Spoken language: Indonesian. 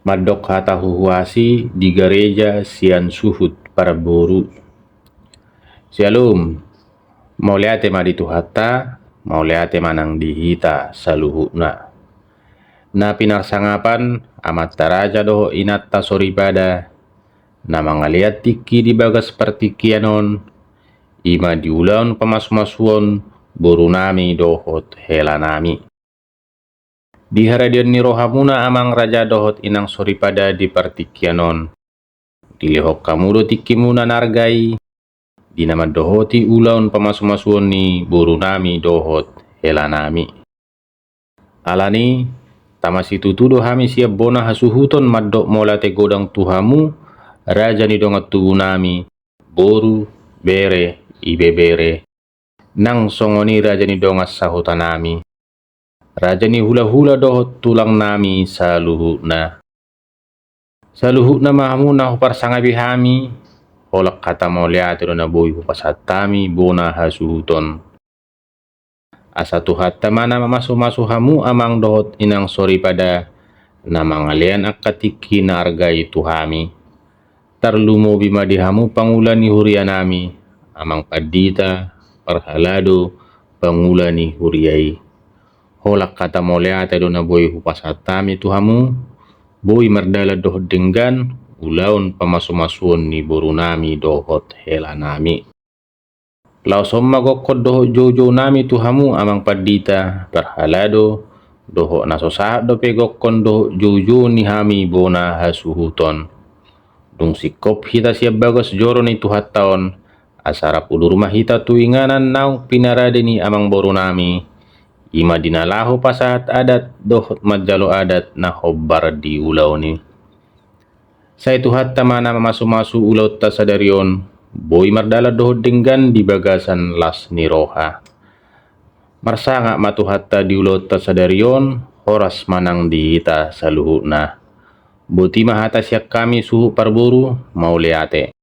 Madok hata huhuasi di gereja sian suhut para boru. Shalom, mau lihat maditu hatta, mau lihat manang dihita saluhuna. Na pinarsangapan amat taraja doho inatta soribada, na mangaliat tiki di bagas pertikianon, ima diulan pamas-masuon boru nami dohot helanami. Di haradian ni rohamuna amang raja dohot inang soripada di partikianon. Dilihok kamudo tikimuna nargai. Di nama dohoti ulaun pamasu-masuon ni boru nami dohot helanami. Alani tamasi tutudo hami siap bona hasuhuton maddok mola te godang tuhamu raja ni dongat tubu nami boru bere ibebere nang songoni raja ni dongas sahutanami. Raja ni hula-hula dohot tulang nami saluhuna. Saluhuna mahamu na huparsangabi hami, holak kata mauliati do na boy hupasatami bona hasuhuton. Asa tuhatta mana mamasu-masu hamu amang dohot inang sori pada na mangalian akatiki na argai tuhami. Tarlumo bima dihamu pangulani hurianami, amang padita parhalado pangulani huriai. Holak kata mauliate do na boy hupasatami tuhamu, boy mardala dohot denggan, ulaun pamasu-masuon ni boru nami dohot helanami. Lau somma gokkot dohot jojo nami tuhamu amang padita parhalado, dohot nasosahat do pe gokkon dohot jojo ni hami bona hasuhuton. Dung sikop hita siap bagas joro ni tuhat taon, asara pudu rumah hita tuinganan nau pinarade ni amang boru nami. Ima dinalahu pasahat adat dohot majalo adat na hobbar di ulau ni. Sa itu hatta mana mamasu-masu ulau tasadarion, boy mardala dohot denggan di bagasan las ni roha. Marsanga matu hatta di ulau tasadarion, horas manang di hita saluhuna. Buti mahata siak kami suhu parburu mau liate.